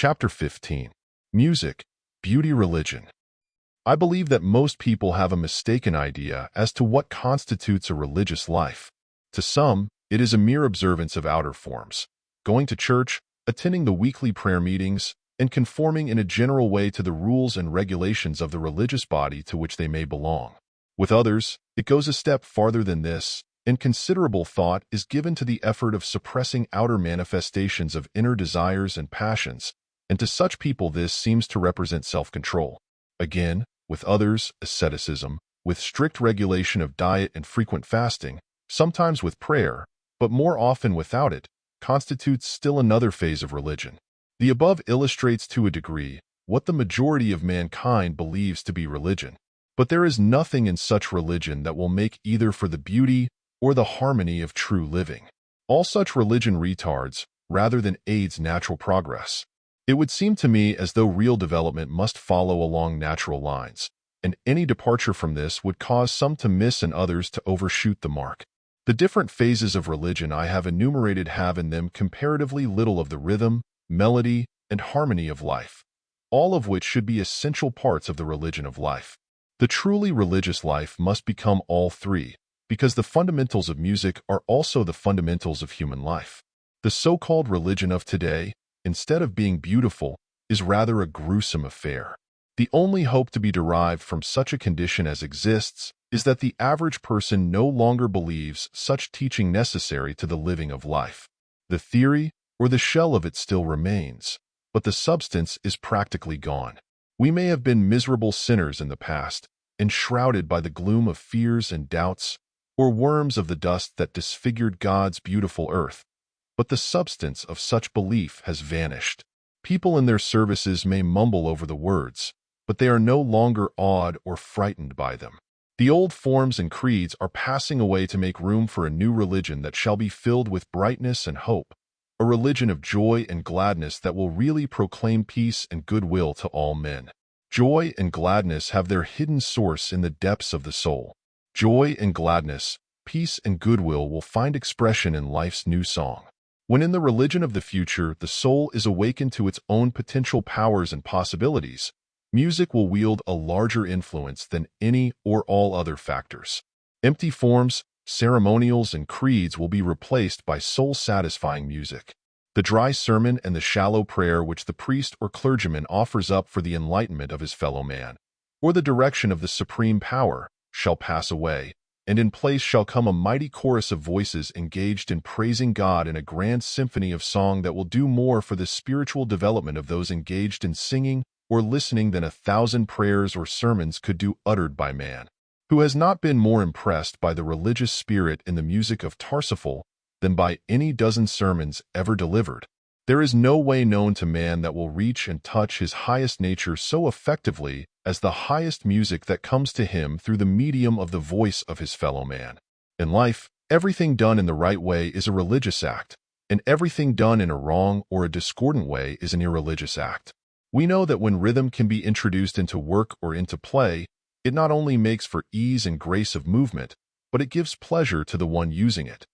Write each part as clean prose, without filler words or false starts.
Chapter 15. Music, Beauty, Religion. I believe that most people have a mistaken idea as to what constitutes a religious life. To some, it is a mere observance of outer forms, going to church, attending the weekly prayer meetings, and conforming in a general way to the rules and regulations of the religious body to which they may belong. With others, it goes a step farther than this, and considerable thought is given to the effort of suppressing outer manifestations of inner desires and passions, and to such people this seems to represent self-control. Again, with others, asceticism, with strict regulation of diet and frequent fasting, sometimes with prayer, but more often without it, constitutes still another phase of religion. The above illustrates to a degree what the majority of mankind believes to be religion. But there is nothing in such religion that will make either for the beauty or the harmony of true living. All such religion retards, rather than aids natural progress. It would seem to me as though real development must follow along natural lines, and any departure from this would cause some to miss and others to overshoot the mark. The different phases of religion I have enumerated have in them comparatively little of the rhythm, melody, and harmony of life, all of which should be essential parts of the religion of life. The truly religious life must become all three, because the fundamentals of music are also the fundamentals of human life. The so-called religion of today, instead of being beautiful, is rather a gruesome affair. The only hope to be derived from such a condition as exists is that the average person no longer believes such teaching necessary to the living of life. The theory or the shell of it still remains, but the substance is practically gone. We may have been miserable sinners in the past, enshrouded by the gloom of fears and doubts, or worms of the dust that disfigured God's beautiful earth, but the substance of such belief has vanished. People in their services may mumble over the words, but they are no longer awed or frightened by them. The old forms and creeds are passing away to make room for a new religion that shall be filled with brightness and hope, a religion of joy and gladness that will really proclaim peace and goodwill to all men. Joy and gladness have their hidden source in the depths of the soul. Joy and gladness, peace and goodwill will find expression in life's new song. When in the religion of the future the soul is awakened to its own potential powers and possibilities, music will wield a larger influence than any or all other factors. Empty forms, ceremonials, and creeds will be replaced by soul-satisfying music. The dry sermon and the shallow prayer which the priest or clergyman offers up for the enlightenment of his fellow man, or the direction of the supreme power, shall pass away, and in place shall come a mighty chorus of voices engaged in praising God in a grand symphony of song that will do more for the spiritual development of those engaged in singing or listening than 1,000 prayers or sermons could do uttered by man, who has not been more impressed by the religious spirit in the music of Parsifal than by any dozen sermons ever delivered. There is no way known to man that will reach and touch his highest nature so effectively as the highest music that comes to him through the medium of the voice of his fellow man. In life, everything done in the right way is a religious act, and everything done in a wrong or a discordant way is an irreligious act. We know that when rhythm can be introduced into work or into play, it not only makes for ease and grace of movement, but it gives pleasure to the one using it.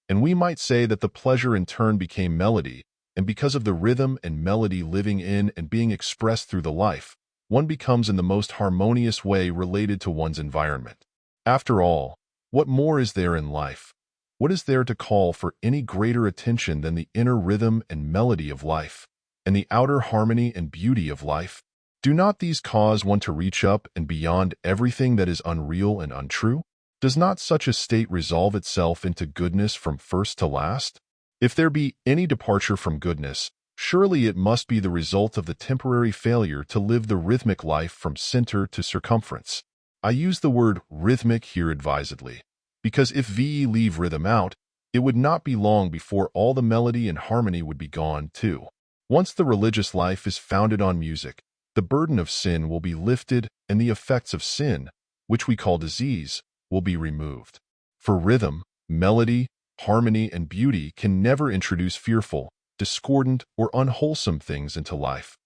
And we might say that the pleasure in turn became melody, and because of the rhythm and melody living in and being expressed through the life, one becomes in the most harmonious way related to one's environment. After all, what more is there in life? What is there to call for any greater attention than the inner rhythm and melody of life, and the outer harmony and beauty of life? Do not these cause one to reach up and beyond everything that is unreal and untrue? Does not such a state resolve itself into goodness from first to last? If there be any departure from goodness, surely it must be the result of the temporary failure to live the rhythmic life from center to circumference. I use the word rhythmic here advisedly, because if we leave rhythm out, it would not be long before all the melody and harmony would be gone too. Once the religious life is founded on music, the burden of sin will be lifted and the effects of sin, which we call disease, will be removed. For rhythm, melody, harmony, and beauty can never introduce fearful, discordant, or unwholesome things into life.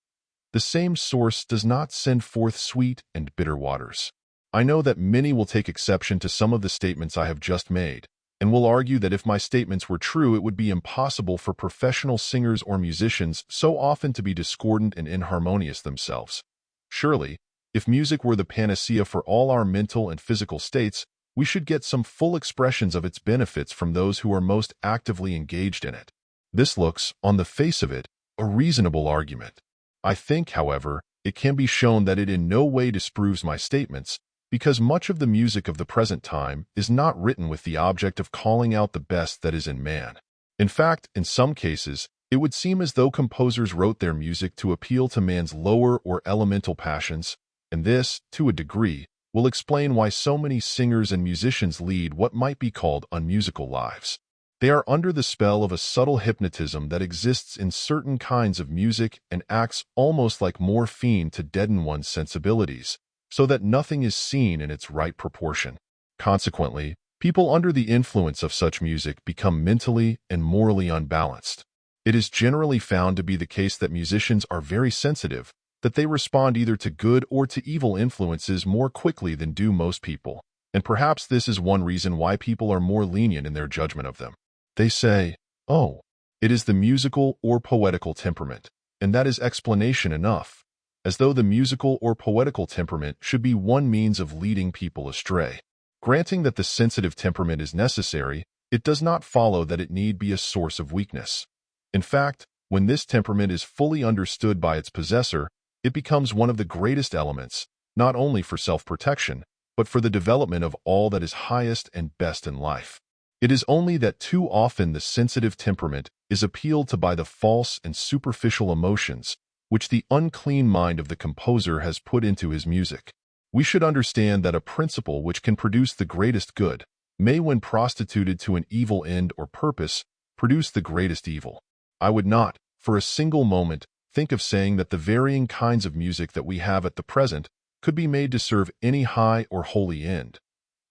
The same source does not send forth sweet and bitter waters. I know that many will take exception to some of the statements I have just made, and will argue that if my statements were true, it would be impossible for professional singers or musicians so often to be discordant and inharmonious themselves. Surely, if music were the panacea for all our mental and physical states, we should get some full expressions of its benefits from those who are most actively engaged in it. This looks, on the face of it, a reasonable argument. I think, however, it can be shown that it in no way disproves my statements, because much of the music of the present time is not written with the object of calling out the best that is in man. In fact, in some cases, it would seem as though composers wrote their music to appeal to man's lower or elemental passions, and this, to a degree, will explain why so many singers and musicians lead what might be called unmusical lives. They are under the spell of a subtle hypnotism that exists in certain kinds of music and acts almost like morphine to deaden one's sensibilities, so that nothing is seen in its right proportion. Consequently, people under the influence of such music become mentally and morally unbalanced. It is generally found to be the case that musicians are very sensitive, that they respond either to good or to evil influences more quickly than do most people, and perhaps this is one reason why people are more lenient in their judgment of them. They say, "Oh, it is the musical or poetical temperament," and that is explanation enough, as though the musical or poetical temperament should be one means of leading people astray. Granting that the sensitive temperament is necessary, it does not follow that it need be a source of weakness. In fact, when this temperament is fully understood by its possessor, it becomes one of the greatest elements, not only for self-protection, but for the development of all that is highest and best in life. It is only that too often the sensitive temperament is appealed to by the false and superficial emotions which the unclean mind of the composer has put into his music. We should understand that a principle which can produce the greatest good may, when prostituted to an evil end or purpose, produce the greatest evil. I would not, for a single moment, think of saying that the varying kinds of music that we have at the present could be made to serve any high or holy end.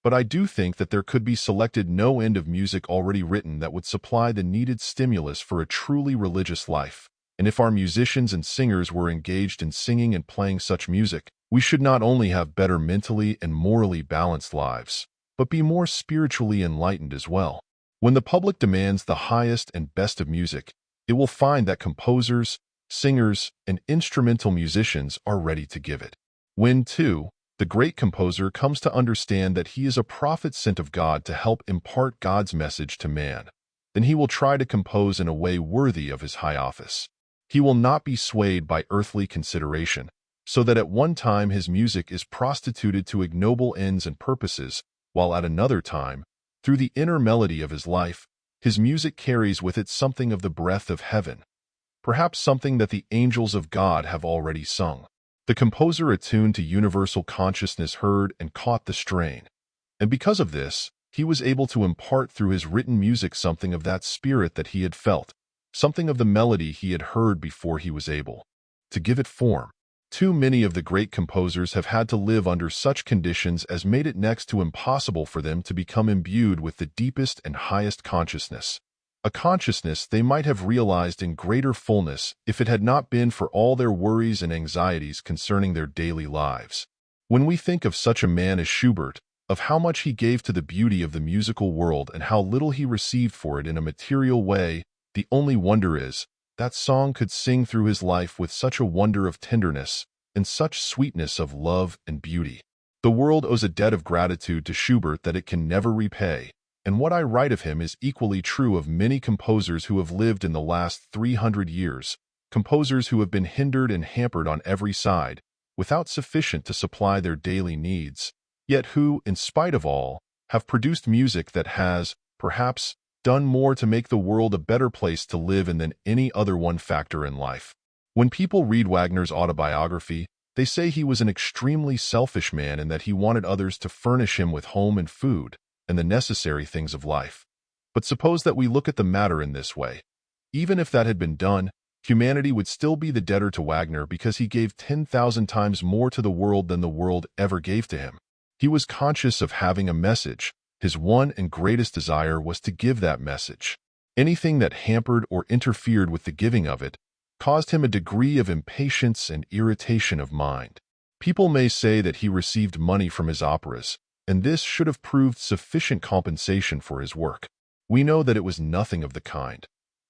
But I do think that there could be selected no end of music already written that would supply the needed stimulus for a truly religious life. And if our musicians and singers were engaged in singing and playing such music, we should not only have better mentally and morally balanced lives, but be more spiritually enlightened as well. When the public demands the highest and best of music, it will find that composers, singers, and instrumental musicians are ready to give it. When, too, the great composer comes to understand that he is a prophet sent of God to help impart God's message to man, then he will try to compose in a way worthy of his high office. He will not be swayed by earthly consideration, so that at one time his music is prostituted to ignoble ends and purposes, while at another time, through the inner melody of his life, his music carries with it something of the breath of heaven, perhaps something that the angels of God have already sung. The composer attuned to universal consciousness heard and caught the strain, and because of this, he was able to impart through his written music something of that spirit that he had felt, something of the melody he had heard before he was able to give it form. Too many of the great composers have had to live under such conditions as made it next to impossible for them to become imbued with the deepest and highest consciousness, a consciousness they might have realized in greater fullness if it had not been for all their worries and anxieties concerning their daily lives. When we think of such a man as Schubert, of how much he gave to the beauty of the musical world and how little he received for it in a material way, the only wonder is that song could sing through his life with such a wonder of tenderness and such sweetness of love and beauty. The world owes a debt of gratitude to Schubert that it can never repay, and what I write of him is equally true of many composers who have lived in the last 300 years, composers who have been hindered and hampered on every side, without sufficient to supply their daily needs, yet who, in spite of all, have produced music that has, perhaps, done more to make the world a better place to live in than any other one factor in life. When people read Wagner's autobiography, they say he was an extremely selfish man and that he wanted others to furnish him with home and food, and the necessary things of life. But suppose that we look at the matter in this way. Even if that had been done, humanity would still be the debtor to Wagner because he gave 10,000 times more to the world than the world ever gave to him. He was conscious of having a message. His one and greatest desire was to give that message. Anything that hampered or interfered with the giving of it caused him a degree of impatience and irritation of mind. People may say that he received money from his operas, and this should have proved sufficient compensation for his work. We know that it was nothing of the kind,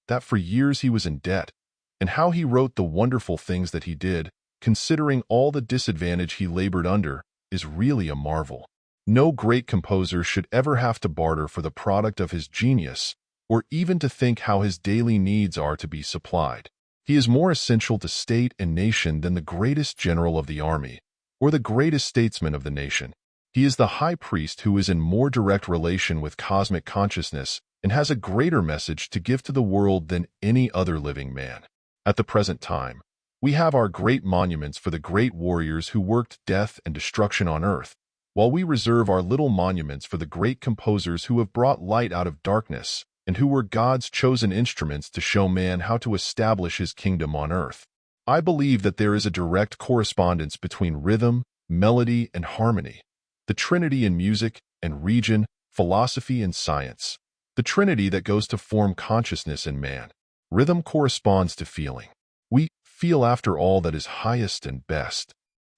that for years he was in debt, and how he wrote the wonderful things that he did, considering all the disadvantage he labored under, is really a marvel. No great composer should ever have to barter for the product of his genius, or even to think how his daily needs are to be supplied. He is more essential to state and nation than the greatest general of the army, or the greatest statesman of the nation. He is the high priest who is in more direct relation with cosmic consciousness and has a greater message to give to the world than any other living man. At the present time, we have our great monuments for the great warriors who worked death and destruction on earth, while we reserve our little monuments for the great composers who have brought light out of darkness and who were God's chosen instruments to show man how to establish his kingdom on earth. I believe that there is a direct correspondence between rhythm, melody, and harmony, the trinity in music and region, philosophy and science, the trinity that goes to form consciousness in man. Rhythm corresponds to feeling. We feel after all that is highest and best.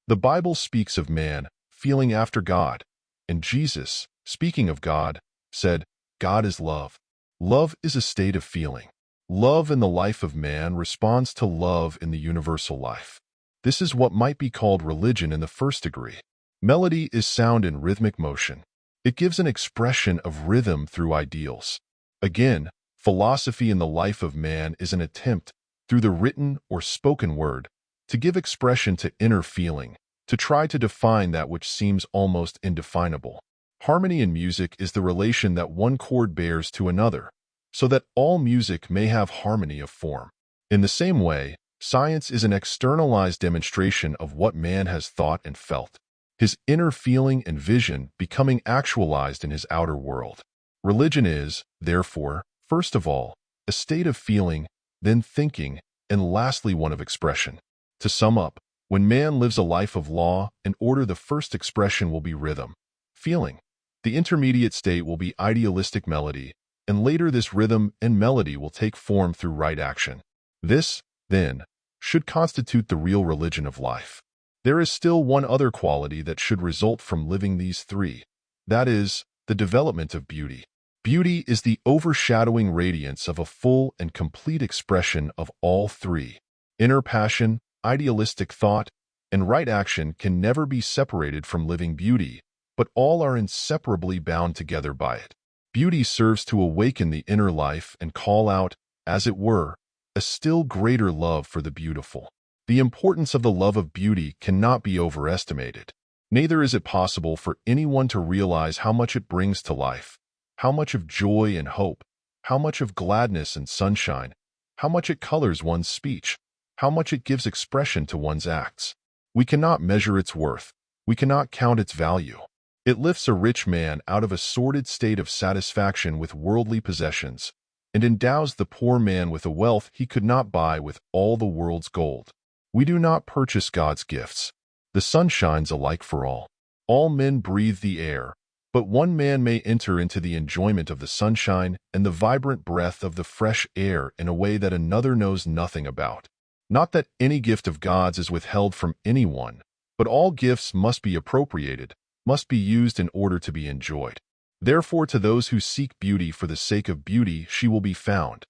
The Bible speaks of man feeling after God, and Jesus, speaking of God, said, God is love. Love is a state of feeling. Love in the life of man responds to love in the universal life. This is what might be called religion in the first degree. Melody is sound in rhythmic motion. It gives an expression of rhythm through ideals. Again, philosophy in the life of man is an attempt, through the written or spoken word, to give expression to inner feeling, to try to define that which seems almost indefinable. Harmony in music is the relation that one chord bears to another, so that all music may have harmony of form. In the same way, science is an externalized demonstration of what man has thought and felt, his inner feeling and vision becoming actualized in his outer world. Religion is, therefore, first of all, a state of feeling, then thinking, and lastly one of expression. To sum up, when man lives a life of law and order, the first expression will be rhythm, feeling. The intermediate state will be idealistic melody, and later this rhythm and melody will take form through right action. This, then, should constitute the real religion of life. There is still one other quality that should result from living these three. That is, the development of beauty. Beauty is the overshadowing radiance of a full and complete expression of all three. Inner passion, idealistic thought, and right action can never be separated from living beauty, but all are inseparably bound together by it. Beauty serves to awaken the inner life and call out, as it were, a still greater love for the beautiful. The importance of the love of beauty cannot be overestimated. Neither is it possible for anyone to realize how much it brings to life, how much of joy and hope, how much of gladness and sunshine, how much it colors one's speech, how much it gives expression to one's acts. We cannot measure its worth. We cannot count its value. It lifts a rich man out of a sordid state of satisfaction with worldly possessions, and endows the poor man with a wealth he could not buy with all the world's gold. We do not purchase God's gifts. The sun shines alike for all. All men breathe the air, but one man may enter into the enjoyment of the sunshine and the vibrant breath of the fresh air in a way that another knows nothing about. Not that any gift of God's is withheld from anyone, but all gifts must be appropriated, must be used in order to be enjoyed. Therefore, to those who seek beauty for the sake of beauty, she will be found,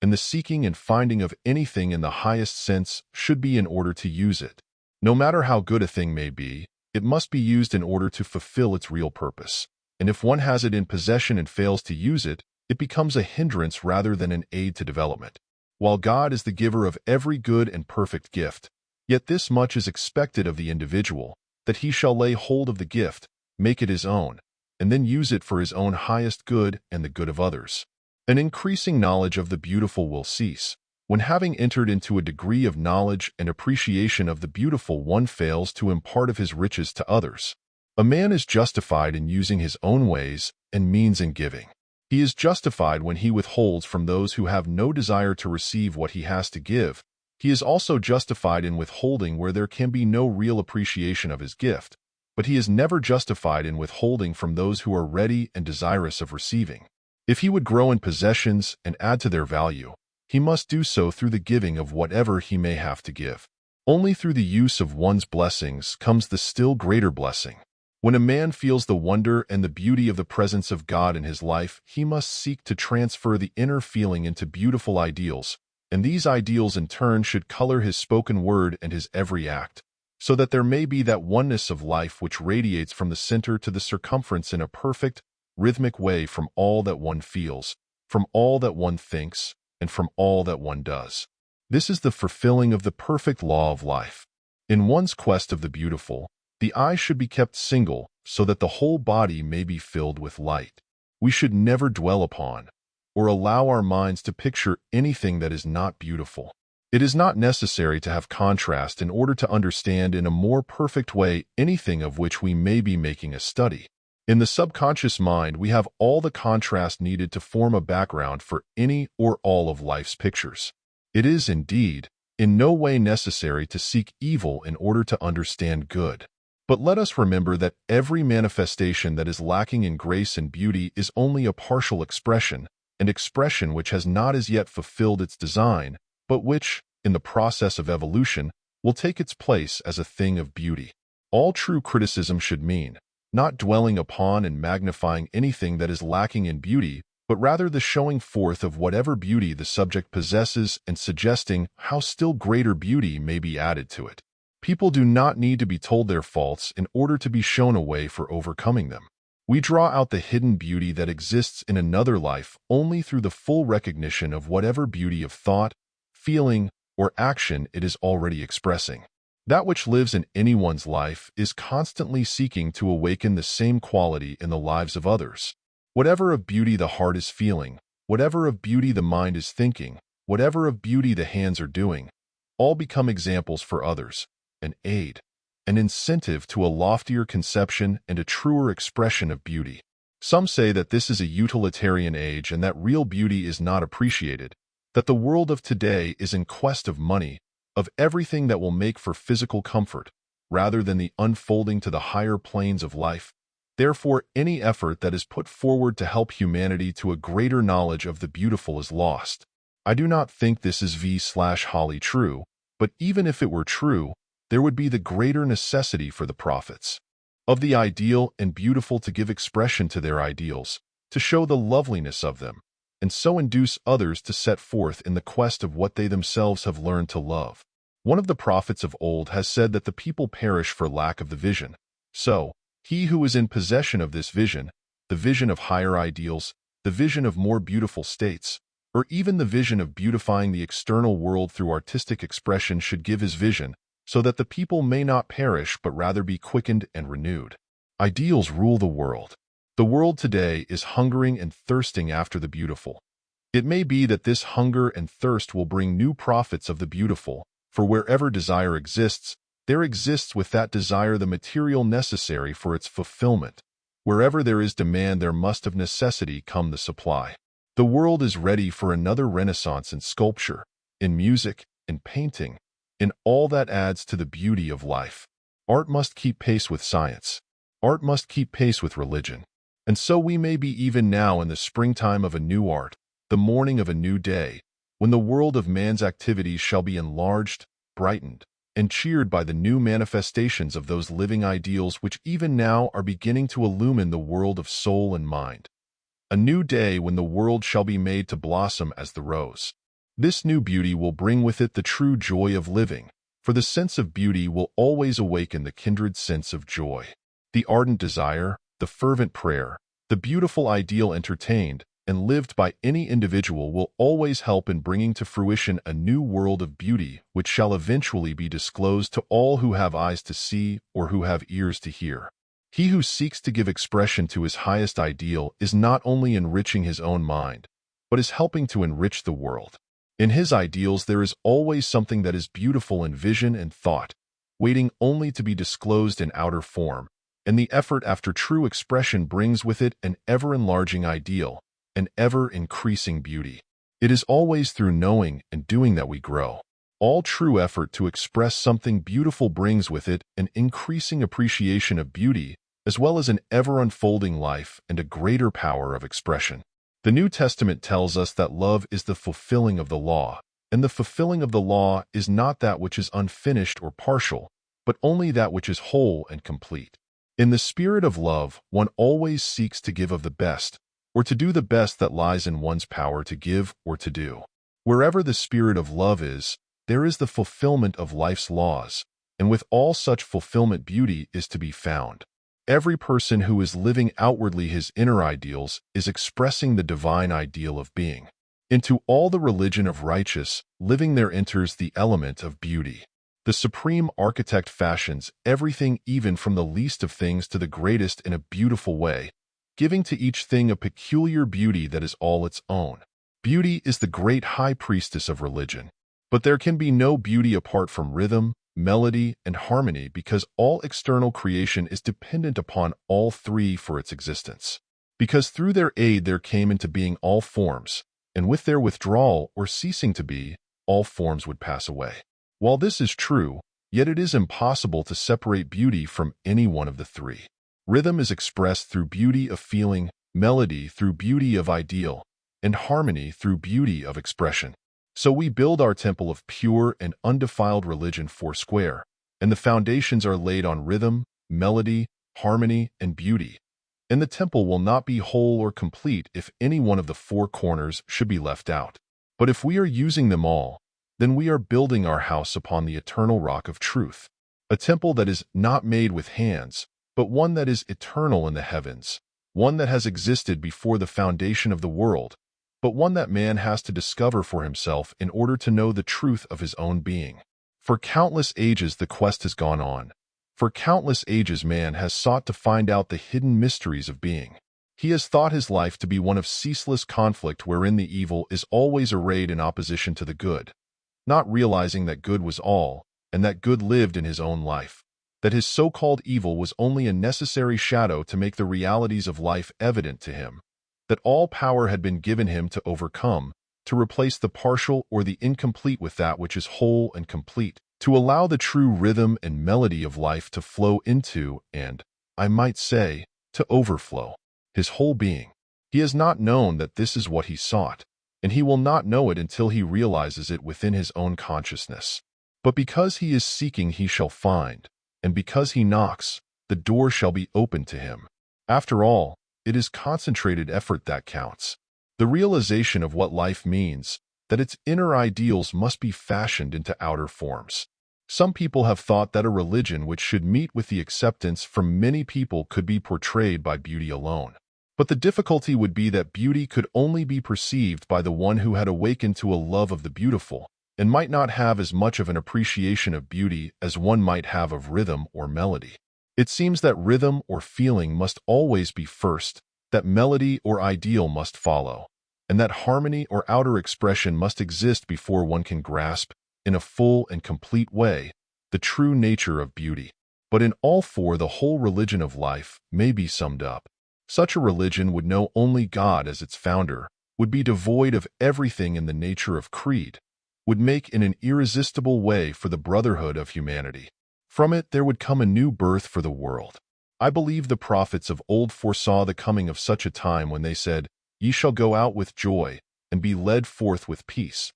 and the seeking and finding of anything in the highest sense should be in order to use it. No matter how good a thing may be, it must be used in order to fulfill its real purpose, and if one has it in possession and fails to use it, it becomes a hindrance rather than an aid to development. While God is the giver of every good and perfect gift, yet this much is expected of the individual, that he shall lay hold of the gift, make it his own, and then use it for his own highest good and the good of others. An increasing knowledge of the beautiful will cease, when having entered into a degree of knowledge and appreciation of the beautiful one fails to impart of his riches to others. A man is justified in using his own ways and means in giving. He is justified when he withholds from those who have no desire to receive what he has to give. He is also justified in withholding where there can be no real appreciation of his gift, but he is never justified in withholding from those who are ready and desirous of receiving. If he would grow in possessions and add to their value, he must do so through the giving of whatever he may have to give. Only through the use of one's blessings comes the still greater blessing. When a man feels the wonder and the beauty of the presence of God in his life, he must seek to transfer the inner feeling into beautiful ideals, and these ideals in turn should color his spoken word and his every act, so that there may be that oneness of life which radiates from the center to the circumference in a perfect, rhythmic way from all that one feels, from all that one thinks, and from all that one does. This is the fulfilling of the perfect law of life. In one's quest of the beautiful, the eye should be kept single so that the whole body may be filled with light. We should never dwell upon or allow our minds to picture anything that is not beautiful. It is not necessary to have contrast in order to understand in a more perfect way anything of which we may be making a study. In the subconscious mind, we have all the contrast needed to form a background for any or all of life's pictures. It is, indeed, in no way necessary to seek evil in order to understand good. But let us remember that every manifestation that is lacking in grace and beauty is only a partial expression, an expression which has not as yet fulfilled its design, but which, in the process of evolution, will take its place as a thing of beauty. All true criticism should mean, not dwelling upon and magnifying anything that is lacking in beauty, but rather the showing forth of whatever beauty the subject possesses and suggesting how still greater beauty may be added to it. People do not need to be told their faults in order to be shown a way for overcoming them. We draw out the hidden beauty that exists in another life only through the full recognition of whatever beauty of thought, feeling, or action it is already expressing. That which lives in anyone's life is constantly seeking to awaken the same quality in the lives of others. Whatever of beauty the heart is feeling, whatever of beauty the mind is thinking, whatever of beauty the hands are doing, all become examples for others, an aid, an incentive to a loftier conception and a truer expression of beauty. Some say that this is a utilitarian age and that real beauty is not appreciated, that the world of today is in quest of money, of everything that will make for physical comfort, rather than the unfolding to the higher planes of life. Therefore, any effort that is put forward to help humanity to a greater knowledge of the beautiful is lost. I do not think this is wholly true, but even if it were true, there would be the greater necessity for the prophets of the ideal and beautiful to give expression to their ideals, to show the loveliness of them, and so induce others to set forth in the quest of what they themselves have learned to love. One of the prophets of old has said that the people perish for lack of the vision. So, he who is in possession of this vision, the vision of higher ideals, the vision of more beautiful states, or even the vision of beautifying the external world through artistic expression should give his vision, so that the people may not perish but rather be quickened and renewed. Ideals rule the world. The world today is hungering and thirsting after the beautiful. It may be that this hunger and thirst will bring new prophets of the beautiful, for wherever desire exists, there exists with that desire the material necessary for its fulfillment. Wherever there is demand, there must of necessity come the supply. The world is ready for another renaissance in sculpture, in music, in painting, in all that adds to the beauty of life. Art must keep pace with science. Art must keep pace with religion. And so we may be even now in the springtime of a new art, the morning of a new day, when the world of man's activities shall be enlarged, brightened, and cheered by the new manifestations of those living ideals which even now are beginning to illumine the world of soul and mind. A new day when the world shall be made to blossom as the rose. This new beauty will bring with it the true joy of living, for the sense of beauty will always awaken the kindred sense of joy. The ardent desire, the fervent prayer, the beautiful ideal entertained and lived by any individual will always help in bringing to fruition a new world of beauty which shall eventually be disclosed to all who have eyes to see or who have ears to hear. He who seeks to give expression to his highest ideal is not only enriching his own mind, but is helping to enrich the world. In his ideals there is always something that is beautiful in vision and thought, waiting only to be disclosed in outer form, and the effort after true expression brings with it an ever-enlarging ideal, an ever-increasing beauty. It is always through knowing and doing that we grow. All true effort to express something beautiful brings with it an increasing appreciation of beauty, as well as an ever-unfolding life and a greater power of expression. The New Testament tells us that love is the fulfilling of the law, and the fulfilling of the law is not that which is unfinished or partial, but only that which is whole and complete. In the spirit of love, one always seeks to give of the best, or to do the best that lies in one's power to give or to do. Wherever the spirit of love is, there is the fulfillment of life's laws, and with all such fulfillment beauty is to be found. Every person who is living outwardly his inner ideals is expressing the divine ideal of being. Into all the religion of righteous living there enters the element of beauty. The supreme architect fashions everything, even from the least of things to the greatest, in a beautiful way, giving to each thing a peculiar beauty that is all its own. Beauty is the great high priestess of religion. But there can be no beauty apart from rhythm, melody, and harmony, because all external creation is dependent upon all three for its existence. Because through their aid there came into being all forms, and with their withdrawal or ceasing to be, all forms would pass away. While this is true, yet it is impossible to separate beauty from any one of the three. Rhythm is expressed through beauty of feeling, melody through beauty of ideal, and harmony through beauty of expression. So we build our temple of pure and undefiled religion foursquare, and the foundations are laid on rhythm, melody, harmony, and beauty. And the temple will not be whole or complete if any one of the four corners should be left out. But if we are using them all, then we are building our house upon the eternal rock of truth, a temple that is not made with hands, but one that is eternal in the heavens, one that has existed before the foundation of the world, but one that man has to discover for himself in order to know the truth of his own being. For countless ages the quest has gone on. For countless ages man has sought to find out the hidden mysteries of being. He has thought his life to be one of ceaseless conflict wherein the evil is always arrayed in opposition to the good, not realizing that good was all, and that good lived in his own life, that his so-called evil was only a necessary shadow to make the realities of life evident to him, that all power had been given him to overcome, to replace the partial or the incomplete with that which is whole and complete, to allow the true rhythm and melody of life to flow into and, I might say, to overflow his whole being. He has not known that this is what he sought, and he will not know it until he realizes it within his own consciousness. But because he is seeking he shall find, and because he knocks, the door shall be opened to him. After all, it is concentrated effort that counts. The realization of what life means, that its inner ideals must be fashioned into outer forms. Some people have thought that a religion which should meet with the acceptance from many people could be portrayed by beauty alone. But the difficulty would be that beauty could only be perceived by the one who had awakened to a love of the beautiful, and might not have as much of an appreciation of beauty as one might have of rhythm or melody. It seems that rhythm or feeling must always be first, that melody or ideal must follow, and that harmony or outer expression must exist before one can grasp, in a full and complete way, the true nature of beauty. But in all four the whole religion of life may be summed up. Such a religion would know only God as its founder, would be devoid of everything in the nature of creed, would make in an irresistible way for the brotherhood of humanity. From it there would come a new birth for the world. I believe the prophets of old foresaw the coming of such a time when they said, "Ye shall go out with joy, and be led forth with peace.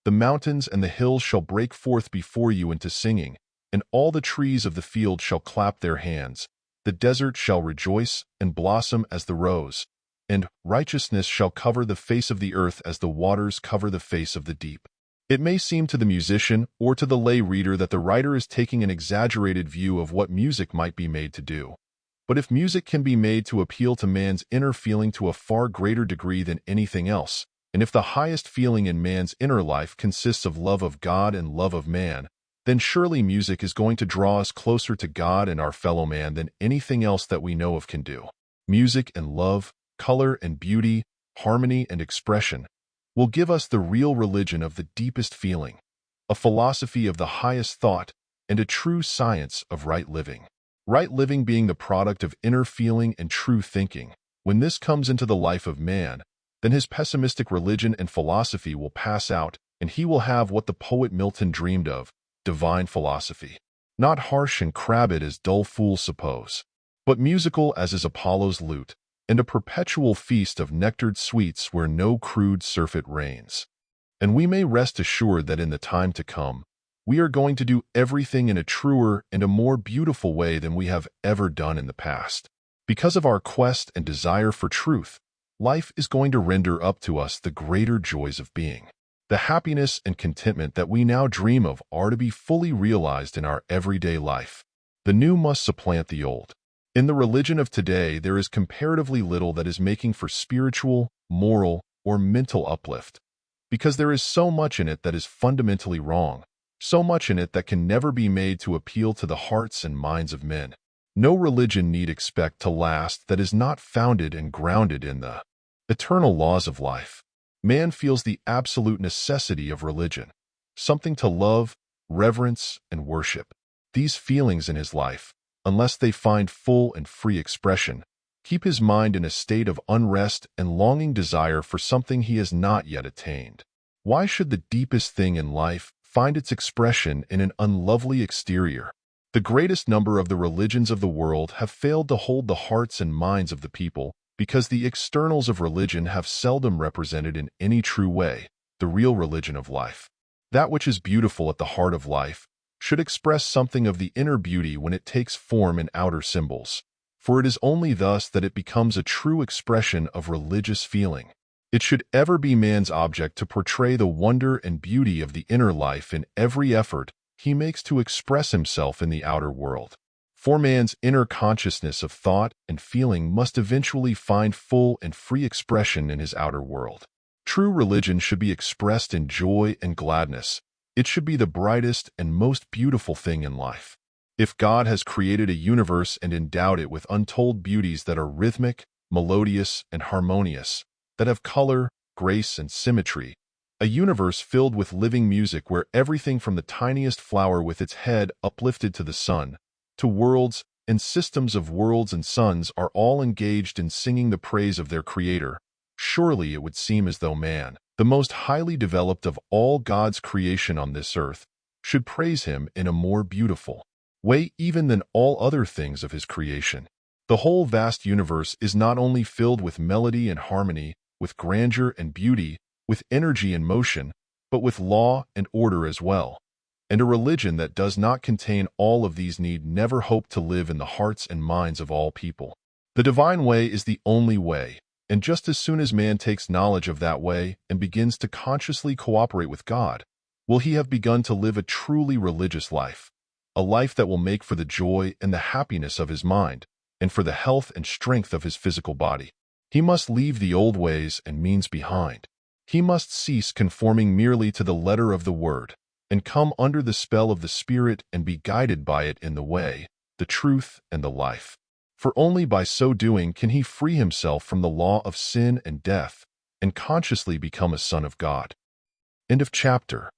The mountains and the hills shall break forth before you into singing, and all the trees of the field shall clap their hands. The desert shall rejoice and blossom as the rose, and righteousness shall cover the face of the earth as the waters cover the face of the deep." It may seem to the musician or to the lay reader that the writer is taking an exaggerated view of what music might be made to do. But if music can be made to appeal to man's inner feeling to a far greater degree than anything else, and if the highest feeling in man's inner life consists of love of God and love of man, then surely music is going to draw us closer to God and our fellow man than anything else that we know of can do. Music and love, color and beauty, harmony and expression, will give us the real religion of the deepest feeling, a philosophy of the highest thought, and a true science of right living. Right living being the product of inner feeling and true thinking. When this comes into the life of man, then his pessimistic religion and philosophy will pass out, and he will have what the poet Milton dreamed of, divine philosophy. Not harsh and crabbed as dull fools suppose, but musical as is Apollo's lute, and a perpetual feast of nectared sweets where no crude surfeit reigns. And we may rest assured that in the time to come, we are going to do everything in a truer and a more beautiful way than we have ever done in the past. Because of our quest and desire for truth, life is going to render up to us the greater joys of being. The happiness and contentment that we now dream of are to be fully realized in our everyday life. The new must supplant the old. In the religion of today, there is comparatively little that is making for spiritual, moral, or mental uplift, because there is so much in it that is fundamentally wrong, so much in it that can never be made to appeal to the hearts and minds of men. No religion need expect to last that is not founded and grounded in the eternal laws of life. Man feels the absolute necessity of religion, something to love, reverence, and worship. These feelings in his life, unless they find full and free expression, keep his mind in a state of unrest and longing desire for something he has not yet attained. Why should the deepest thing in life find its expression in an unlovely exterior? The greatest number of the religions of the world have failed to hold the hearts and minds of the people because the externals of religion have seldom represented in any true way the real religion of life. That which is beautiful at the heart of life should express something of the inner beauty when it takes form in outer symbols, for it is only thus that it becomes a true expression of religious feeling. It should ever be man's object to portray the wonder and beauty of the inner life in every effort he makes to express himself in the outer world. For man's inner consciousness of thought and feeling must eventually find full and free expression in his outer world. True religion should be expressed in joy and gladness. It should be the brightest and most beautiful thing in life. If God has created a universe and endowed it with untold beauties that are rhythmic, melodious, and harmonious, that have color, grace, and symmetry, a universe filled with living music where everything from the tiniest flower with its head uplifted to the sun, to worlds and systems of worlds and suns are all engaged in singing the praise of their Creator, surely it would seem as though man, the most highly developed of all God's creation on this earth, should praise Him in a more beautiful way even than all other things of His creation. The whole vast universe is not only filled with melody and harmony, with grandeur and beauty, with energy and motion, but with law and order as well. And a religion that does not contain all of these need never hope to live in the hearts and minds of all people. The divine way is the only way, and just as soon as man takes knowledge of that way and begins to consciously cooperate with God, will he have begun to live a truly religious life, a life that will make for the joy and the happiness of his mind, and for the health and strength of his physical body. He must leave the old ways and means behind. He must cease conforming merely to the letter of the word, and come under the spell of the Spirit and be guided by it in the way, the truth, and the life. For only by so doing can he free himself from the law of sin and death, and consciously become a son of God. End of chapter.